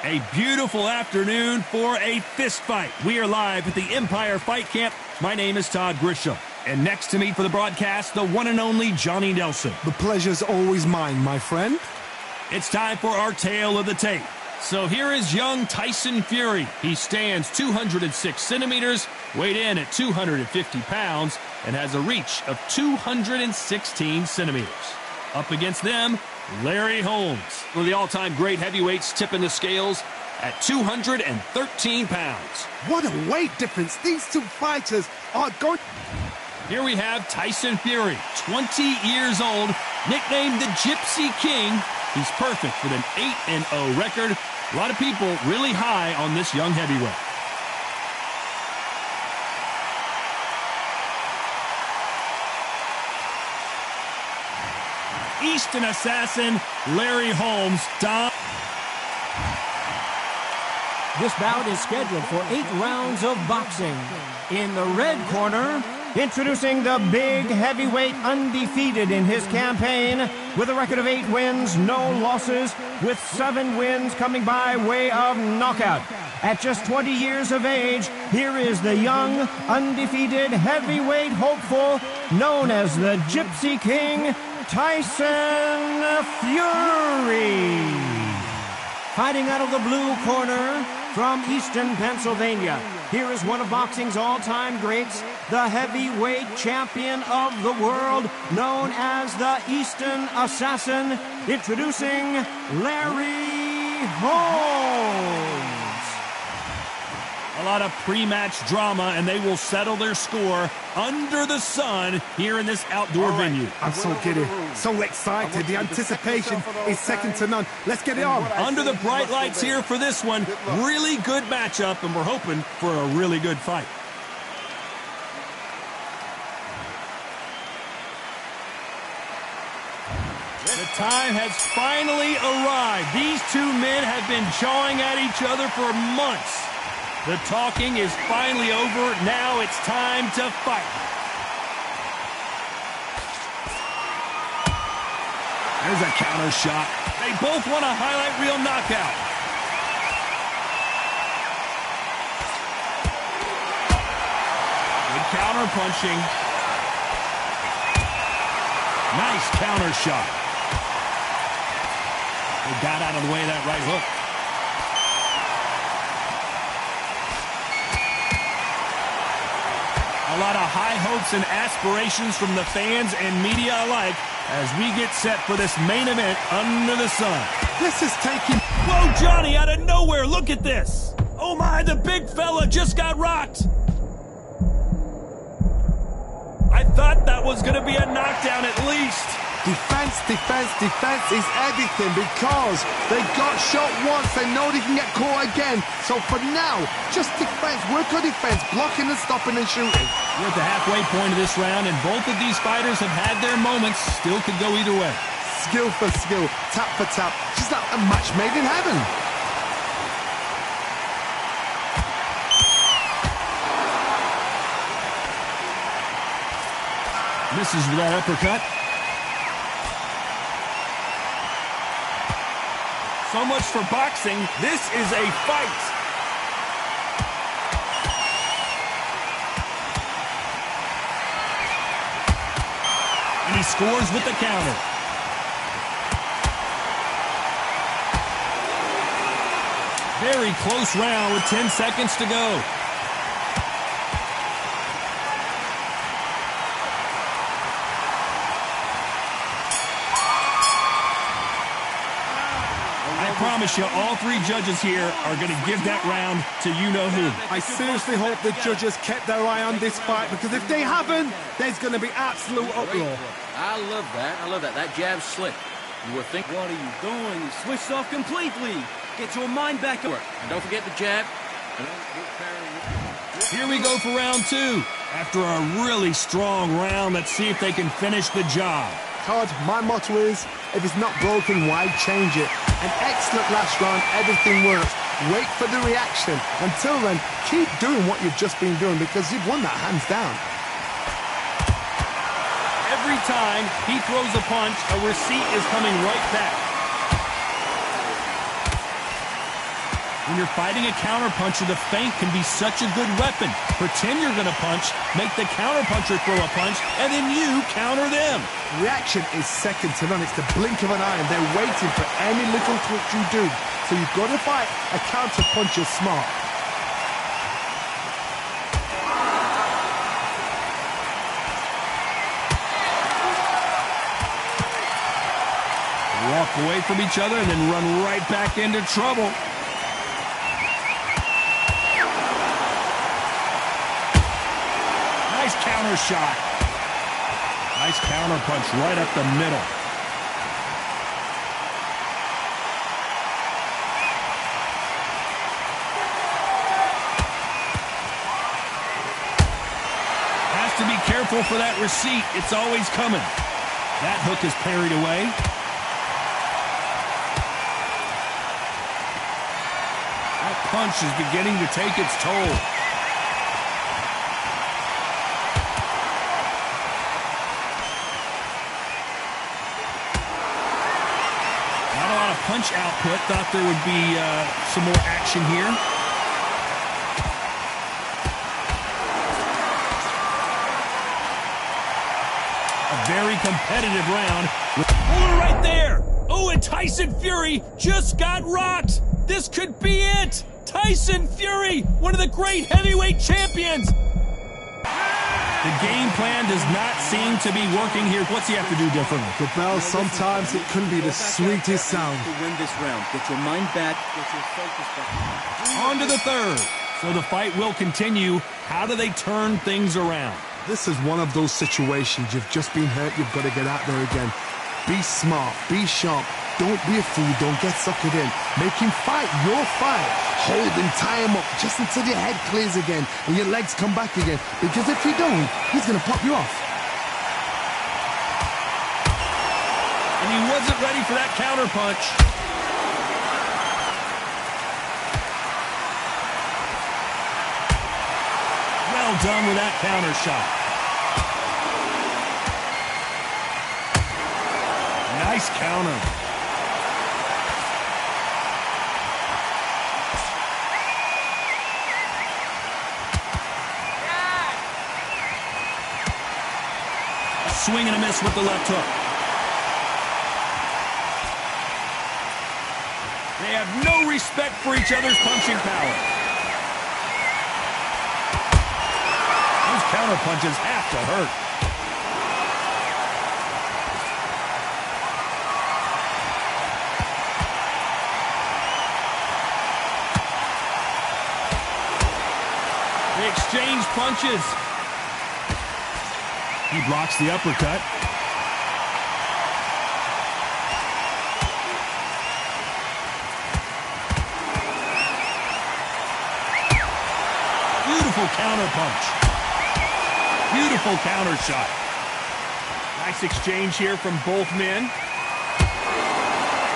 A beautiful afternoon for a fist fight. We are live at the Empire Fight Camp. My name is Todd Grisham. And next to me for the broadcast, the one and only Johnny Nelson. The pleasure's always mine, my friend. It's time for our tale of the tape. So here is young Tyson Fury. He stands 206 centimeters, weighed in at 250 pounds, and has a reach of 216 centimeters. Up against them, Larry Holmes. One of the all-time great heavyweights tipping the scales at 213 pounds. What a weight difference. These two fighters are going... Here we have Tyson Fury, 20 years old, nicknamed the Gypsy King. He's perfect with an 8-0 record. A lot of people really high on this young heavyweight. Eastern assassin, Larry Holmes. This bout is scheduled for 8 rounds of boxing. In the red corner, introducing the big heavyweight, undefeated in his campaign, with a record of 8 wins, no losses, with 7 wins coming by way of knockout. At just 20 years of age, here is the young, undefeated heavyweight hopeful, known as the Gypsy King, Tyson Fury. Fighting out of the blue corner from Easton, Pennsylvania, here is one of boxing's all-time greats, the heavyweight champion of the world, known as the Eastern Assassin, introducing Larry Holmes. A lot of pre-match drama, and they will settle their score under the sun here in this outdoor venue. I'm so giddy, so excited. The anticipation is second to none. Let's get it on. Under the bright lights here for this one. Really good matchup, and we're hoping for a really good fight. The time has finally arrived. These two men have been jawing at each other for months. The talking is finally over. Now it's time to fight. There's a counter shot. They both want a highlight reel knockout. Good counter punching. Nice counter shot. They got out of the way of that right hook. A lot of high hopes and aspirations from the fans and media alike as we get set for this main event under the sun. This is taking... Whoa, Johnny, out of nowhere, look at this. Oh my, the big fella just got rocked. I thought that was going to be a knockdown at least. Defense, defense, defense is everything because they got shot once. They know they can get caught again. So for now, just defense, work on defense, blocking and stopping and shooting. We're at the halfway point of this round, and both of these fighters have had their moments. Still could go either way. Skill for skill, tap for tap, just like a match made in heaven. Misses with that uppercut. So much for boxing. This is a fight. And he scores with the counter. Very close round with 10 seconds to go. I promise you, all 3 judges here are going to give that round to you-know-who. I seriously hope the judges kept their eye on this fight, because if they haven't, there's going to be absolute uproar. I love that. I love that. That jab's slick. You would think, what are you doing? You switched off completely. Get your mind back to work. And don't forget the jab. Here we go for round 2. After a really strong round, let's see if they can finish the job. Todd, my motto is, if it's not broken, why change it? An excellent last round, everything works. Wait for the reaction. Until then, keep doing what you've just been doing, because you've won that hands down. Every time he throws a punch, a receipt is coming right back. When you're fighting a counterpuncher, the feint can be such a good weapon. Pretend you're going to punch, make the counterpuncher throw a punch, and then you counter them. Reaction is second to none. It's the blink of an eye, and they're waiting for any little twitch you do. So you've got to fight a counterpuncher smart. Walk away from each other and then run right back into trouble. Nice counter shot. Nice counter punch right up the middle. Has to be careful for that receipt. It's always coming. That hook is parried away. That punch is beginning to take its toll. Punch output. Thought there would be some more action here. A very competitive round. Oh, right there. Oh, and Tyson Fury just got rocked. This could be it. Tyson Fury, one of the great heavyweight champions. The game plan does not seem to be working here. What's he have to do differently? The bell, sometimes it couldn't be the sweetest sound. To win this round, get your mind back, get your focus back. On to the third. So the fight will continue. How do they turn things around? This is one of those situations. You've just been hurt. You've got to get out there again. Be smart. Be sharp. Don't be a fool. Don't get suckered in. Make him fight your fight. Hold him, tie him up, just until your head clears again and your legs come back again. Because if you don't, he's going to pop you off. And he wasn't ready for that counter punch. Well done with that counter shot. Nice counter. Swing and a miss with the left hook. They have no respect for each other's punching power. Those counter punches have to hurt. They exchange punches. He blocks the uppercut. Beautiful counter punch. Beautiful counter shot. Nice exchange here from both men.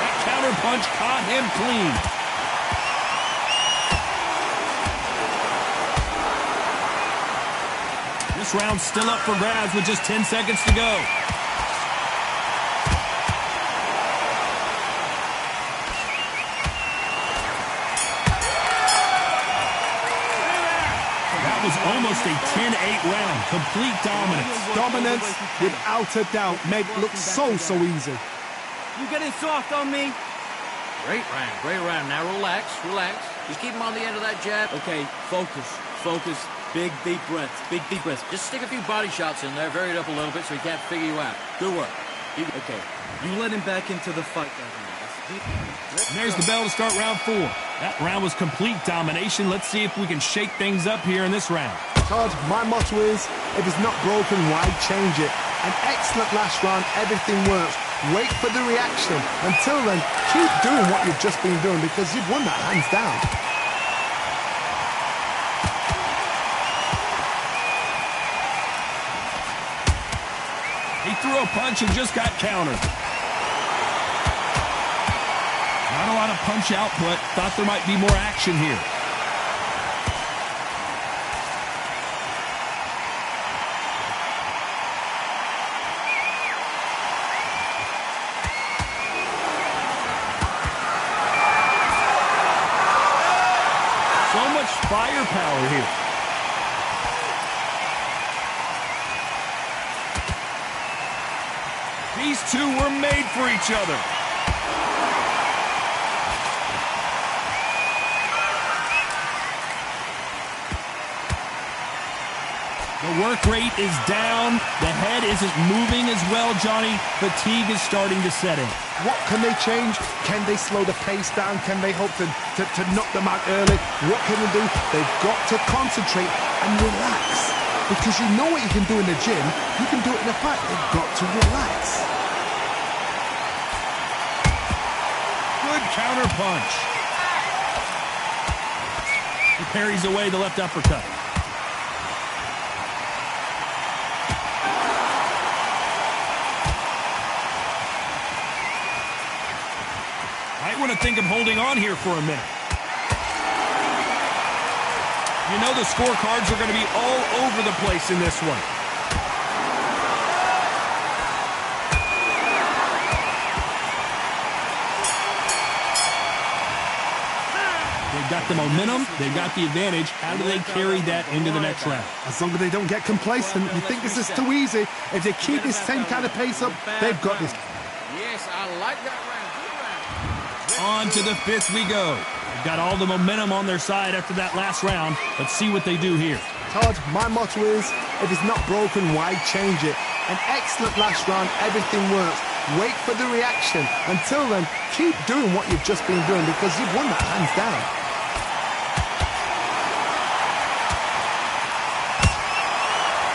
That counter punch caught him clean. This round's still up for grabs with just 10 seconds to go. That was almost a 10-8 round. Complete dominance. Dominance, without a doubt, made it look so easy. You getting soft on me? Great round, great round. Now relax, relax. Just keep him on the end of that jab. Okay, focus, focus. Big, deep breaths. Big, deep breaths. Just stick a few body shots in there, vary it up a little bit so he can't figure you out. Good work. Okay. You let him back into the fight. And there's the bell to start round 4. That round was complete domination. Let's see if we can shake things up here in this round. Todd, my motto is, if it's not broken, why change it? An excellent last round. Everything works. Wait for the reaction. Until then, keep doing what you've just been doing because you've won that hands down. He threw a punch and just got countered. Not a lot of punch output. Thought there might be more action here. battle here. These two were made for each other. The work rate is down. The head isn't moving as well, Johnny. Fatigue is starting to set in. What can they change? Can they slow the pace down? Can they hope to knock them out early? What can they do? They've got to concentrate and relax. Because you know what you can do in the gym, you can do it in a fight. They've got to relax. Good counter punch. He parries away the left uppercut. Might want to think of holding on here for a minute. You know the scorecards are going to be all over the place in this one. They've got the momentum. They've got the advantage. How do they carry that into the next round? As long as they don't get complacent, you think this is too easy. If they keep this same kind of pace up, they've got this. Yes, I like that round. On to the fifth we go. They've got all the momentum on their side after that last round. Let's see what they do here. Todd, my motto is, if it's not broken, why change it? An excellent last round, everything works. Wait for the reaction. Until then, keep doing what you've just been doing because you've won that hands down.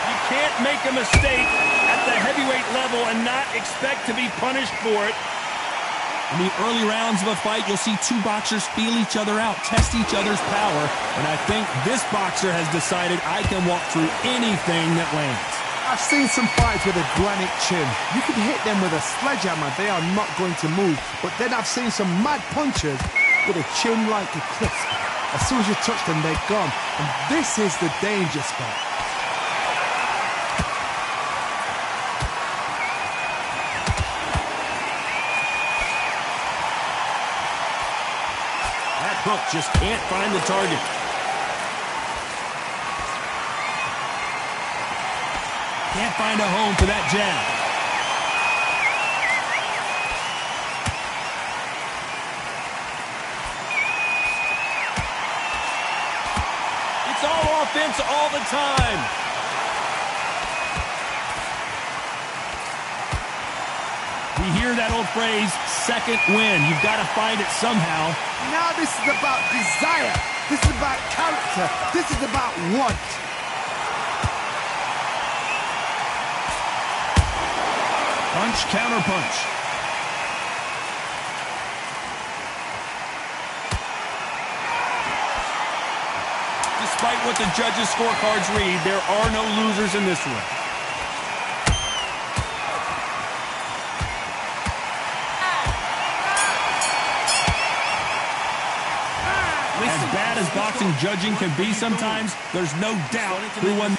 You can't make a mistake at the heavyweight level and not expect to be punished for it. In the early rounds of a fight, you'll see two boxers feel each other out, test each other's power, and I think this boxer has decided I can walk through anything that lands. I've seen some fights with a granite chin. You can hit them with a sledgehammer, they are not going to move. But then I've seen some mad punchers with a chin like a crisp. As soon as you touch them, they're gone. And this is the danger spot. Hook just can't find the target. Can't find a home for that jab. It's all offense all the time. We hear that old phrase, second win. You've got to find it somehow. Now this is about desire. This is about character. This is about want. Punch, counter punch. Despite what the judges' scorecards read, there are no losers in this one. As bad as boxing judging can be sometimes, there's no doubt who won.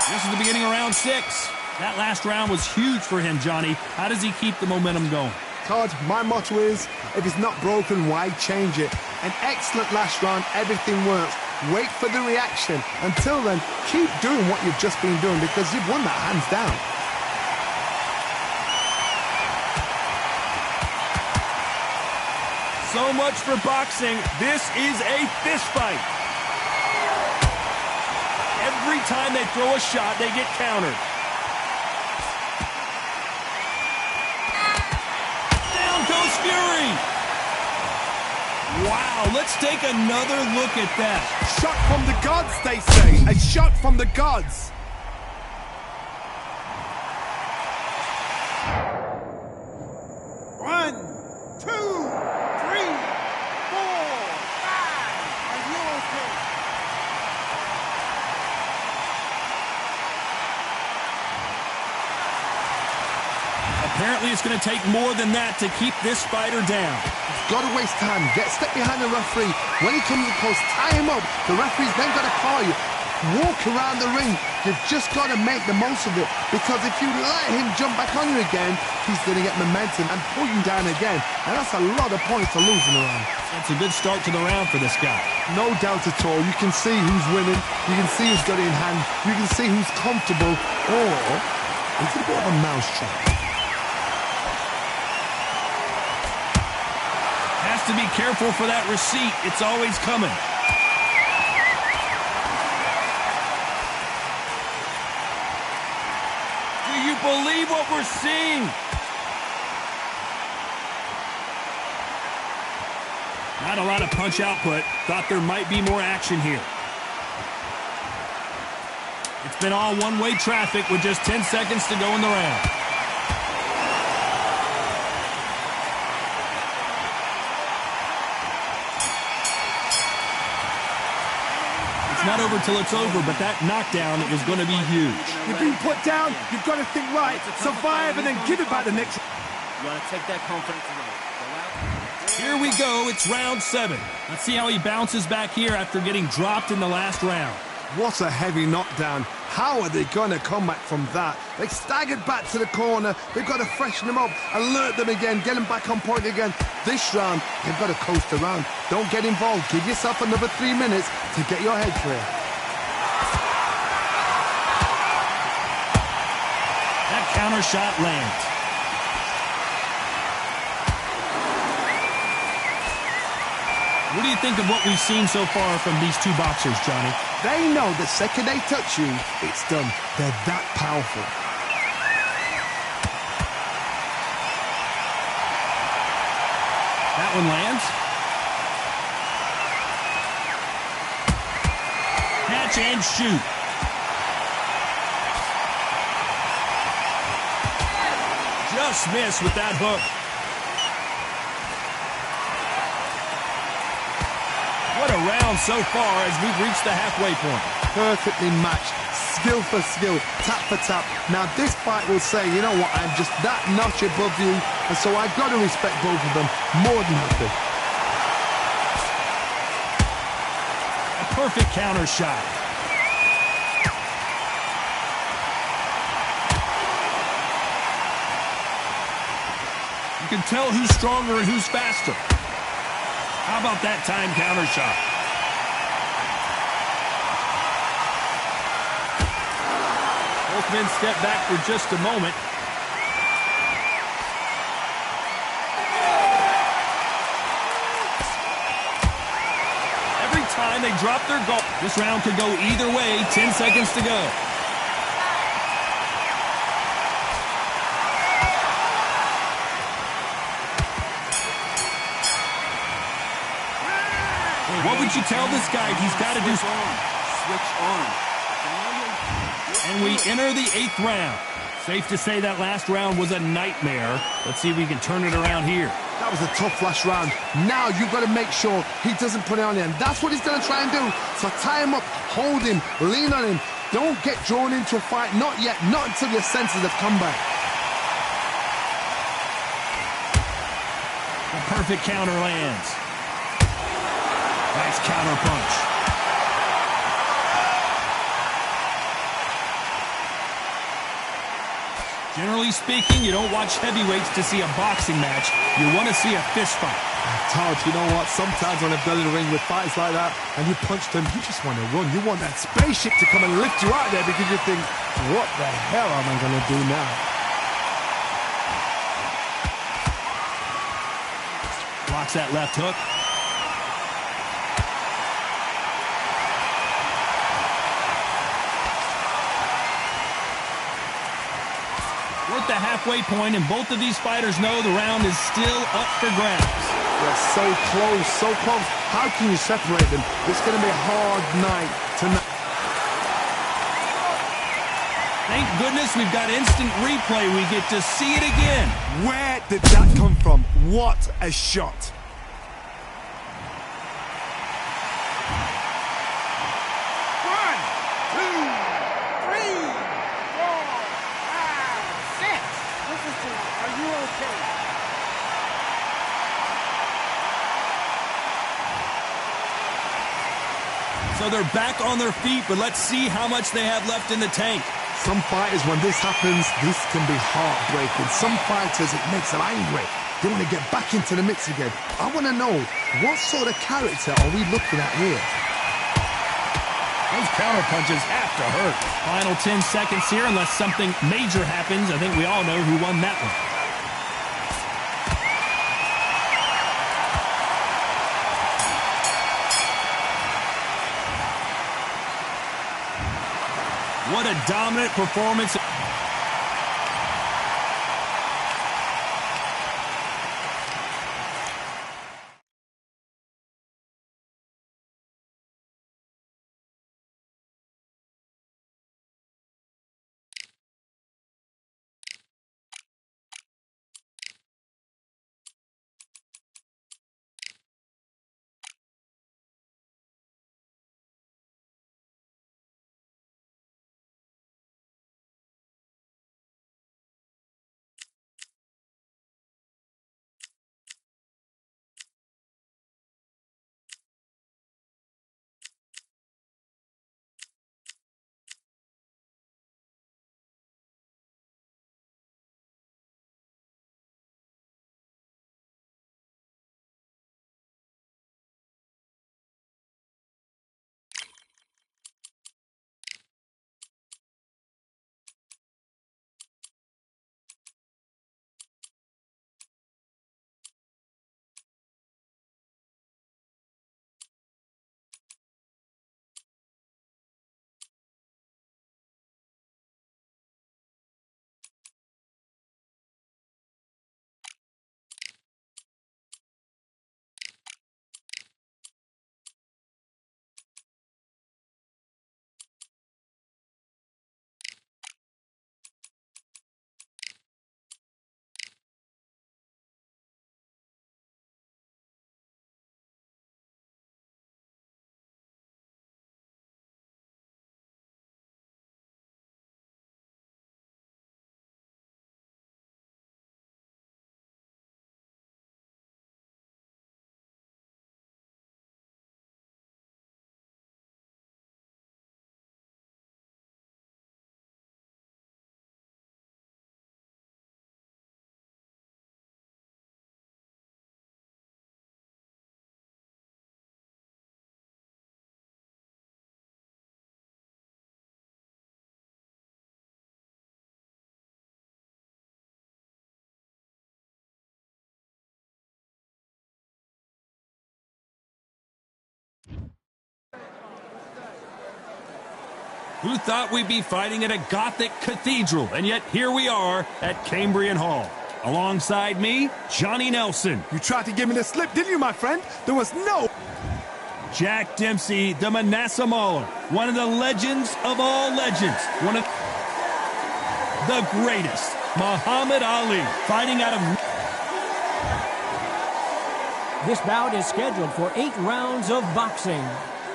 This is the beginning of round 6. That last round was huge for him, Johnny. How does he keep the momentum going? Todd, my motto is, if it's not broken, why change it? An excellent last round, everything works. Wait for the reaction. Until then, keep doing what you've just been doing because you've won that hands down. So much for boxing. This is a fist fight. Every time they throw a shot, they get countered. Down goes Fury. Wow, let's take another look at that. Shot from the gods, they say. A shot from the gods. Apparently, it's going to take more than that to keep this fighter down. Got to waste time. Step behind the referee. When he comes close, tie him up. The referee's then got to call you. walk around the ring. You've just got to make the most of it, because if you let him jump back on you again, he's going to get momentum and pull you down again, and that's a lot of points to lose in a round. It's a good start to the round for this guy. No doubt at all. You can see who's winning. You can see who's got it in hand. You can see who's comfortable, or it's a bit of a mousetrap. Has to be careful for that receipt. It's always coming. Do you believe what we're seeing? Not a lot of punch output. Thought there might be more action here. It's been all one-way traffic with just 10 seconds to go in the round. It's not over till it's over, but that knockdown is going to be huge. You've been put down. You've got to think right, survive, and then give it back the next. You got to take that confidence away. Here we go. It's round 7. Let's see how he bounces back here after getting dropped in the last round. What a heavy knockdown. How are they going to come back from that? They staggered back to the corner. They've got to freshen them up, alert them again, get them back on point again. This round, they've got to coast around. Don't get involved. Give yourself another 3 minutes to get your head clear. That counter shot lands. What do you think of what we've seen so far from these two boxers, Johnny? They know the second they touch you, it's done. They're that powerful. That one lands. Catch and shoot. Just missed with that hook. What a round so far as we've reached the halfway point. Perfectly matched, skill for skill, tap for tap. Now this fight will say, you know what, I'm just that notch above you, and so I've got to respect both of them more than happy. A perfect counter shot. You can tell who's stronger and who's faster. How about that time counter shot? Both men step back for just a moment. Every time they drop their goal. This round could go either way. 10 seconds to go. What would you tell this guy he's got to do? Switch on. And we enter the 8th round. Safe to say that last round was a nightmare. Let's see if we can turn it around here. That was a tough last round. Now you've got to make sure he doesn't put it on him. That's what he's going to try and do. So tie him up, hold him, lean on him. Don't get drawn into a fight. Not yet. Not until your senses have come back. The perfect counter lands. Nice counter punch. Generally speaking, you don't watch heavyweights to see a boxing match. You want to see a fist fight. Todd, you know what? Sometimes when I've done in the ring with fights like that and you punch them, you just want to run. You want that spaceship to come and lift you out there because you think, what the hell am I going to do now? Blocks that left hook. We're at the halfway point, and both of these fighters know the round is still up for grabs. They're so close, so close. How can you separate them? It's going to be a hard night tonight. Thank goodness we've got instant replay. We get to see it again. Where did that come from? What a shot. So they're back on their feet, but let's see how much they have left in the tank. Some fighters, when this happens, this can be heartbreaking. Some fighters, it makes them angry. They want to get back into the mix again. I want to know, what sort of character are we looking at here? Those counter punches have to hurt. Final 10 seconds here, unless something major happens. I think we all know who won that one. What a dominant performance. Who thought we'd be fighting at a Gothic cathedral? And yet here we are at Cambrian Hall. Alongside me, Johnny Nelson. You tried to give me the slip, didn't you, my friend? There was no... Jack Dempsey, the Manasseh Mauler. One of the legends of all legends. One of the greatest. Muhammad Ali, fighting out of... This bout is scheduled for 8 rounds of boxing.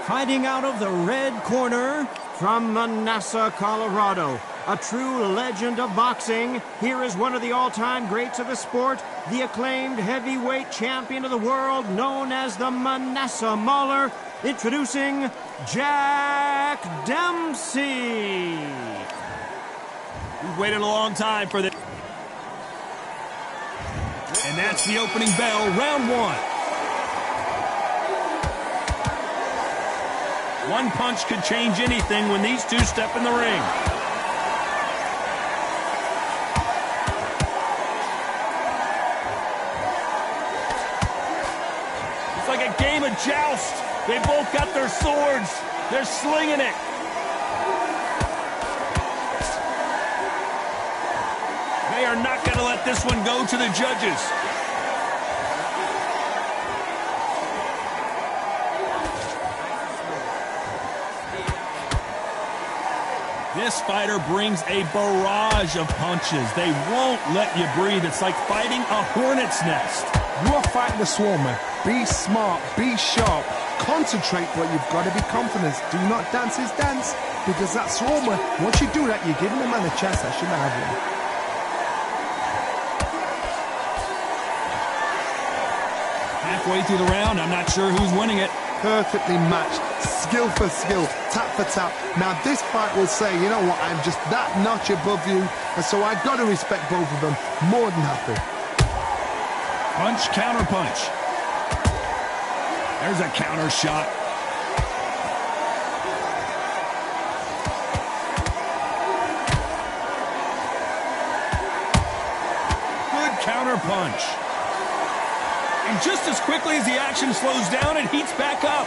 Fighting out of the red corner from Manasseh, Colorado. A true legend of boxing. Here is one of the all-time greats of the sport, the acclaimed heavyweight champion of the world known as the Manasseh Mauler. Introducing Jack Dempsey. We've waited a long time for this. And that's the opening bell, round 1. One punch could change anything when these two step in the ring. It's like a game of joust. They both got their swords. They're slinging it. They are not going to let this one go to the judges. This fighter brings a barrage of punches. They won't let you breathe. It's like fighting a hornet's nest. You are fighting the swarmer. Be smart, be sharp, concentrate, but you've got to be confident. Do not dance his dance, because that swarmer, once you do that, you're giving the man a chance that shouldn't have one. Halfway through the round, I'm not sure who's winning it. Perfectly matched. skill for skill, tap for tap. Now this fight will say, you know what, I'm just that notch above you, and so I've got to respect both of them. More than happy. Punch, counter punch. There's a counter shot. Good counter punch. And just as quickly as the action slows down, it heats back up.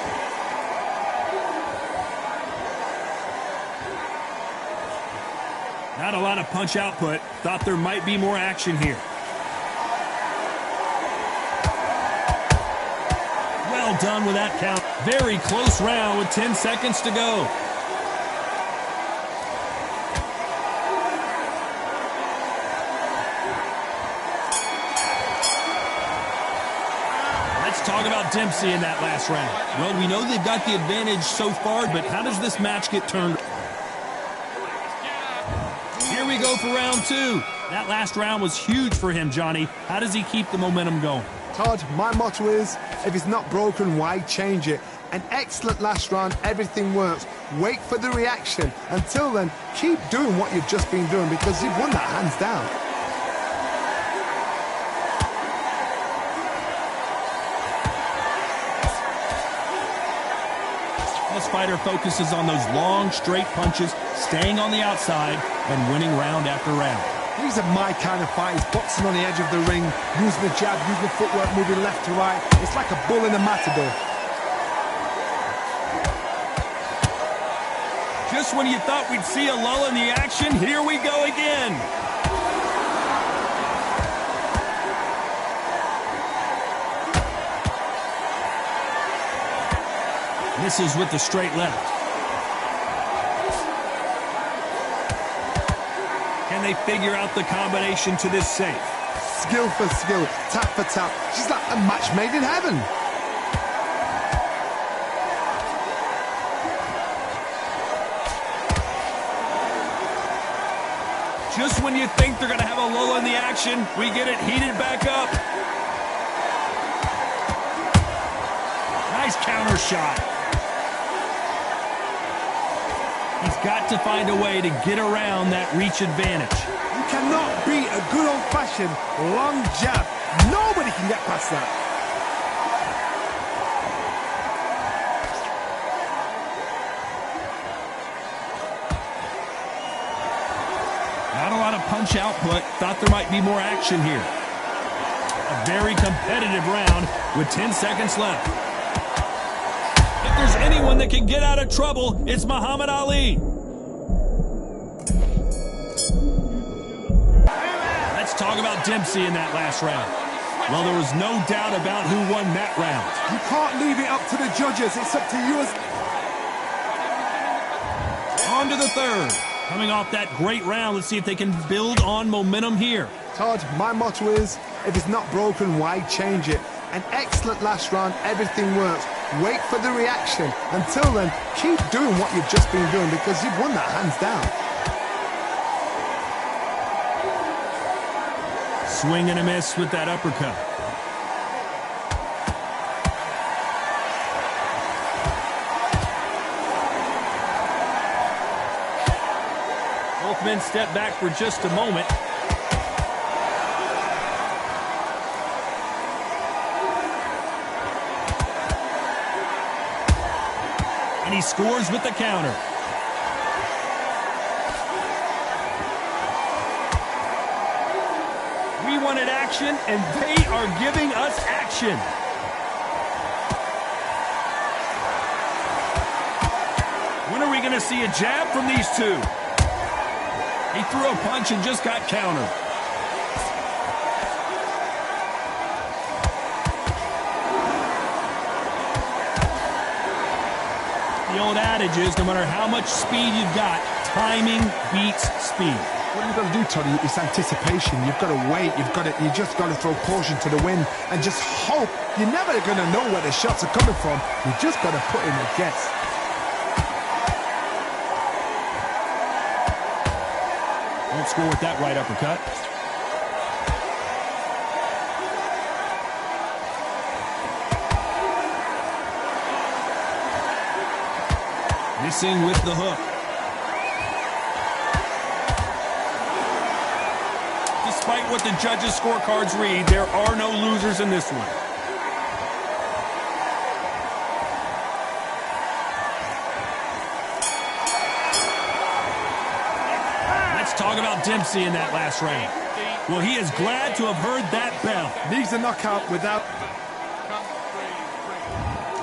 Not a lot of punch output. Thought there might be more action here. Well done with that count. Very close round with 10 seconds to go. Let's talk about Dempsey in that last round. Well, we know they've got the advantage so far, but how does this match get turned? Here we go for round two. That last round was huge for him, Johnny. How does he keep the momentum going? Todd, my motto is, if it's not broken, why change it? An excellent last round, everything works. Wait for the reaction. Until then, keep doing what you've just been doing because you've won that hands down. This fighter focuses on those long, straight punches, staying on the outside, and winning round after round. These are my kind of fighters, boxing on the edge of the ring, using the jab, using the footwork, moving left to right. It's like a bull in a matador. Just when you thought we'd see a lull in the action, here we go again. Misses with the straight left. Can they figure out the combination to this safe? Skill for skill, tap for tap. She's like a match made in heaven. Just when you think they're going to have a lull in the action, we get it heated back up. Nice counter shot. He's got to find a way to get around that reach advantage. You cannot beat a good old-fashioned long jab. Nobody can get past that. Not a lot of punch output. Thought there might be more action here. A very competitive round with 10 seconds left. If there's anyone that can get out of trouble, it's Muhammad Ali. Let's talk about Dempsey in that last round. Well, there was no doubt about who won that round. You can't leave it up to the judges. It's up to you. On to the third. Coming off that great round, let's see if they can build on momentum here. Todd, my motto is, if it's not broken, why change it? An excellent last round, everything works. Wait for the reaction. Until then, keep doing what you've just been doing because you've won that hands down. Swing and a miss with that uppercut. Both men step back for just a moment. And he scores with the counter. We wanted action, and they are giving us action. When are we going to see a jab from these two? He threw a punch and just got countered. The old adage is, no matter how much speed you've got, timing beats speed. What you've got to do, Toddy, is anticipation. You've got to wait. You just got to throw caution to the wind and just hope. You're never going to know where the shots are coming from. You just got to put in a guess. Won't score with that right uppercut. Missing with the hook. Despite what the judges' scorecards read, there are no losers in this one. Let's talk about Dempsey in that last round. Well, he is glad to have heard that bell. Needs a knockout without...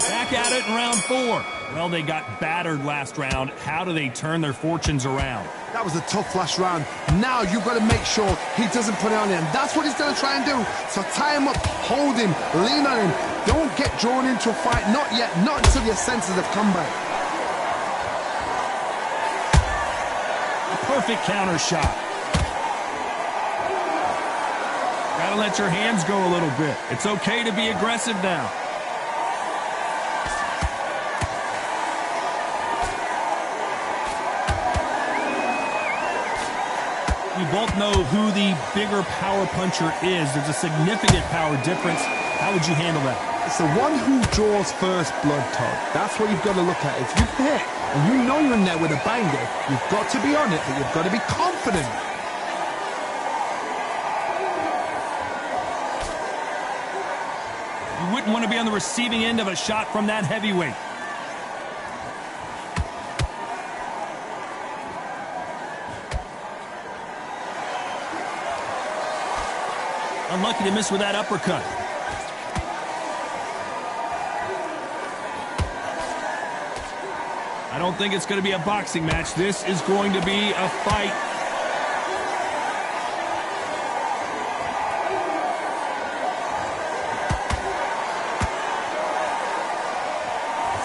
Back at it in round 4. Well, they got battered last round. How do they turn their fortunes around? That was a tough last round. Now you've got to make sure he doesn't put it on him. That's what he's going to try and do. So tie him up, hold him, lean on him. Don't get drawn into a fight. Not yet. Not until your senses have come back. A perfect counter shot. Gotta let your hands go a little bit. It's okay to be aggressive now. You both know who the bigger power puncher is. There's a significant power difference. How would you handle that? It's the one who draws first blood, Todd. That's what you've got to look at. If you hit and you know you're in there with a banger, you've got to be on it, but you've got to be confident. You wouldn't want to be on the receiving end of a shot from that heavyweight. Unlucky to miss with that uppercut. I don't think it's going to be a boxing match. This is going to be a fight.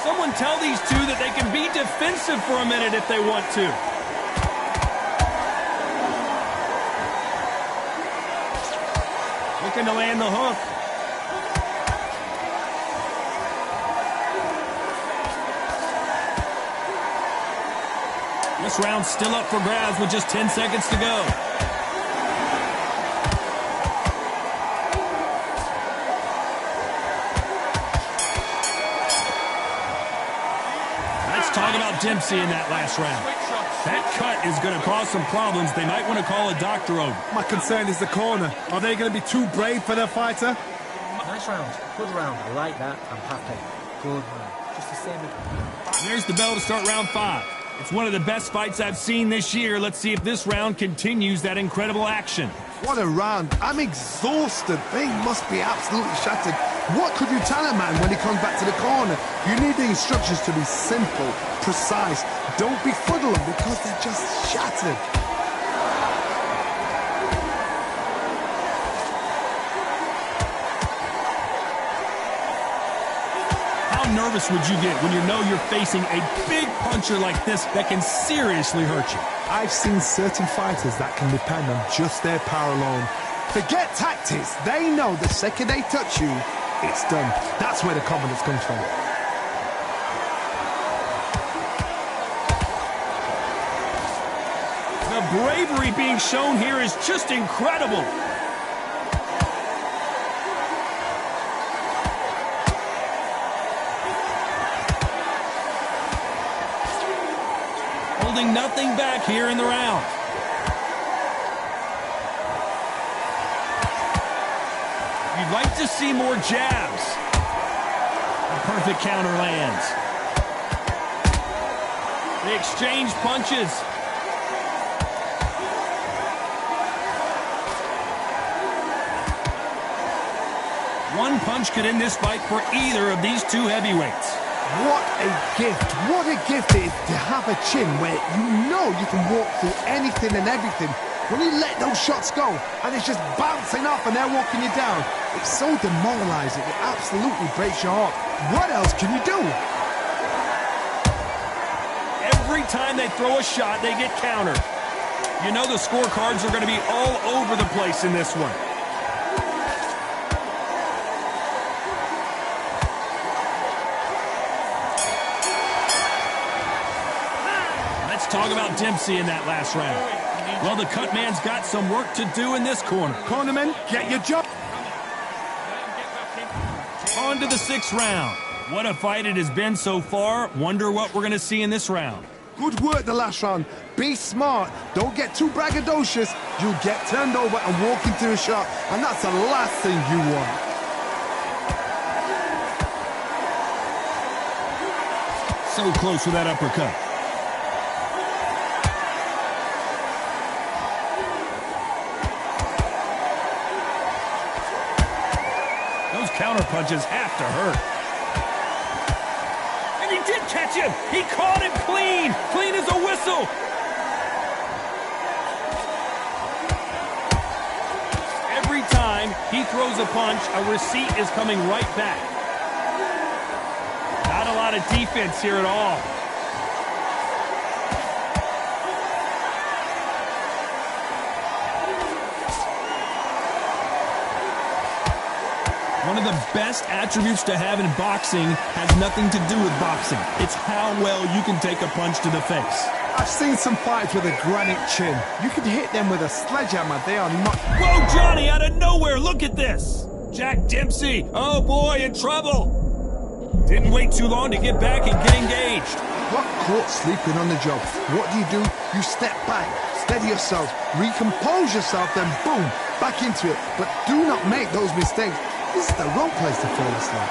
Someone tell these two that they can be defensive for a minute if they want to. Looking to land the hook. This round's still up for grabs with just 10 seconds to go. Let's talk about Dempsey in that last round. That cut is going to cause some problems. They might want to call a doctor over. My concern is the corner. Are they going to be too brave for their fighter? Nice round. Good round. I like that. I'm happy. Good round. Just the same. There's the bell to start round 5. It's one of the best fights I've seen this year. Let's see if this round continues that incredible action. What a round. I'm exhausted. They must be absolutely shattered. What could you tell a man when he comes back to the corner? You need the instructions to be simple, precise. Don't befuddle them because they're just shattered. How nervous would you get when you know you're facing a big puncher like this that can seriously hurt you? I've seen certain fighters that can depend on just their power alone. Forget tactics. They know the second they touch you, it's done. That's where the confidence comes from. The bravery being shown here is just incredible. Holding nothing back here in the round. You'd like to see more jabs. A perfect counter lands. They exchange punches. One punch could end this fight for either of these two heavyweights. What a gift. What a gift it is to have a chin where you know you can walk through anything and everything. When you let those shots go and it's just bouncing off and they're walking you down, it's so demoralizing. It absolutely breaks your heart. What else can you do? Every time they throw a shot, they get countered. You know the scorecards are going to be all over the place in this one. Talk about Dempsey in that last round. Well, the cut man's got some work to do in this corner. Cornerman, get your job. On to the 6th round. What a fight it has been so far. Wonder what we're going to see in this round. Good work the last round. Be smart. Don't get too braggadocious. You'll get turned over and walk into a shot, and that's the last thing you want. So close with that uppercut. Those counter punches have to hurt. And he did catch him. He caught him clean. Clean as a whistle. Every time he throws a punch, a receipt is coming right back. Not a lot of defense here at all. One of the best attributes to have in boxing has nothing to do with boxing. It's how well you can take a punch to the face. I've seen some fights with a granite chin. You can hit them with a sledgehammer. They are not... Whoa, Johnny, out of nowhere, look at this. Jack Dempsey, oh boy, in trouble. Didn't wait too long to get back and get engaged. Got caught sleeping on the job. What do? You step back, steady yourself, recompose yourself, then boom, back into it. But do not make those mistakes. This is the wrong place to fall asleep.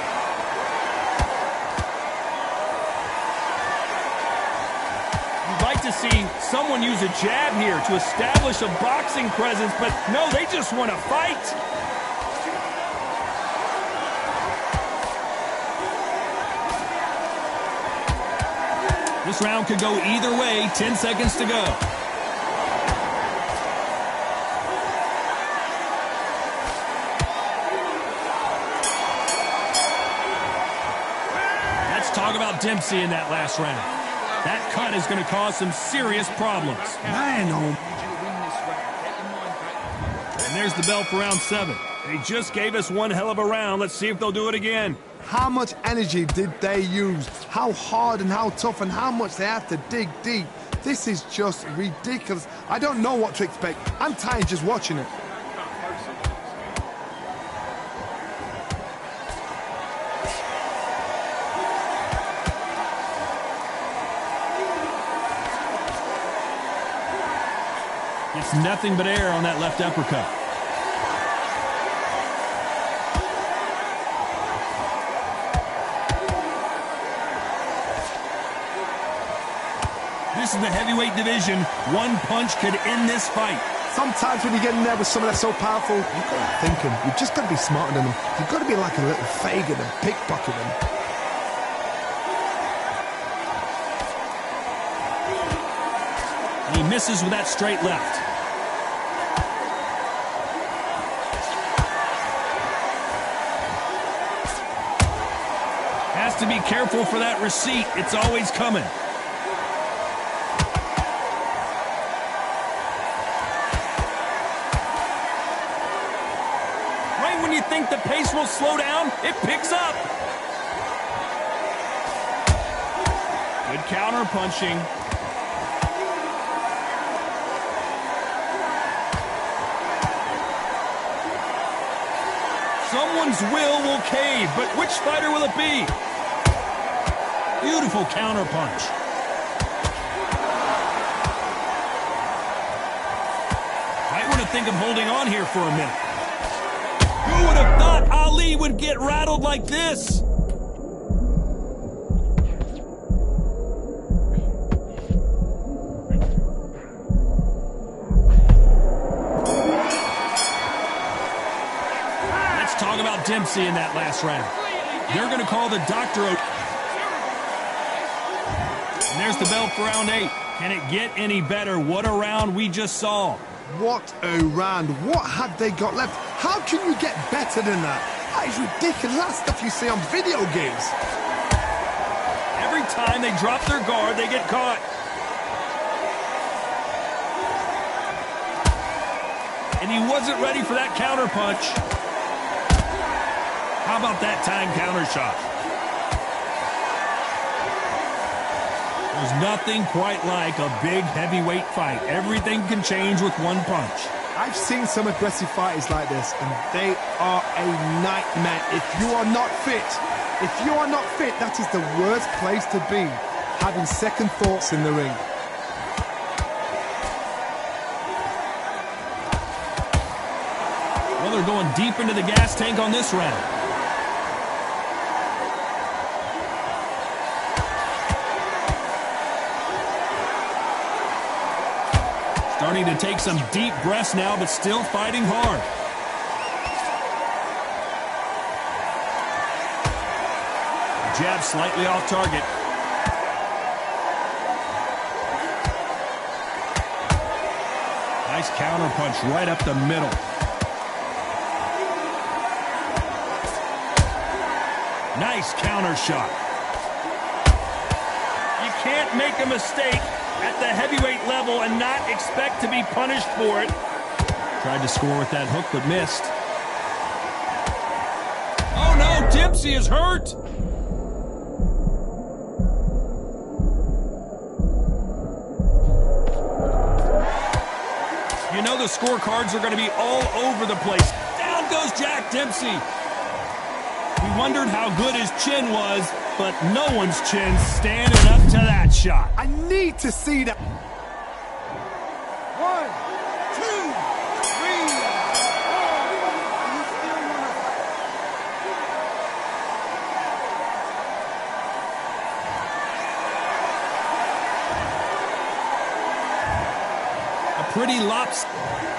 You'd like to see someone use a jab here to establish a boxing presence, but no, they just want to fight. This round could go either way. 10 seconds to go. Let's talk about Dempsey in that last round. That cut is going to cause some serious problems. Man, oh. And there's the bell for round 7. They just gave us one hell of a round. Let's see if they'll do it again. How much energy did they use? How hard and how tough and how much they have to dig deep? This is just ridiculous. I don't know what to expect. I'm tired just watching it. It's nothing but air on that left uppercut. This is the heavyweight division. One punch could end this fight. Sometimes when you get in there with someone that's so powerful, you've got to think them. You've just got to be smarter than them. You've got to be like a little Fagin and pickpocket them. And he misses with that straight left. Has to be careful for that receipt. It's always coming. Right when you think the pace will slow down, it picks up. Good counter punching. Someone's will cave, but which fighter will it be? Beautiful counter punch. Might want to think of holding on here for a minute. Who would have thought Ali would get rattled like this? Let's talk about Dempsey in that last round. They're going to call the doctor. And there's the bell for round 8. Can it get any better? What a round we just saw. What a round. What have they got left? How can you get better than that? That is ridiculous. That's stuff you see on video games. Every time they drop their guard, they get caught. And he wasn't ready for that counter punch. How about that time counter shot? There's nothing quite like a big heavyweight fight. Everything can change with one punch. I've seen some aggressive fighters like this, and they are a nightmare. If you are not fit, If you are not fit, that is the worst place to be, having second thoughts in the ring. Well, they're going deep into the gas tank on this round. Starting to take some deep breaths now, but still fighting hard. Jab slightly off target. Nice counter punch right up the middle. Nice counter shot. You can't make a mistake at the heavyweight level and not expect to be punished for it. Tried to score with that hook, but missed. Oh no, Dempsey is hurt. You know the scorecards are going to be all over the place. Down goes Jack Dempsey. We wondered how good his chin was, but no one's chin's standing up to that shot. I need to see that. 1, 2, 3. You still want to fight? A pretty lopsided.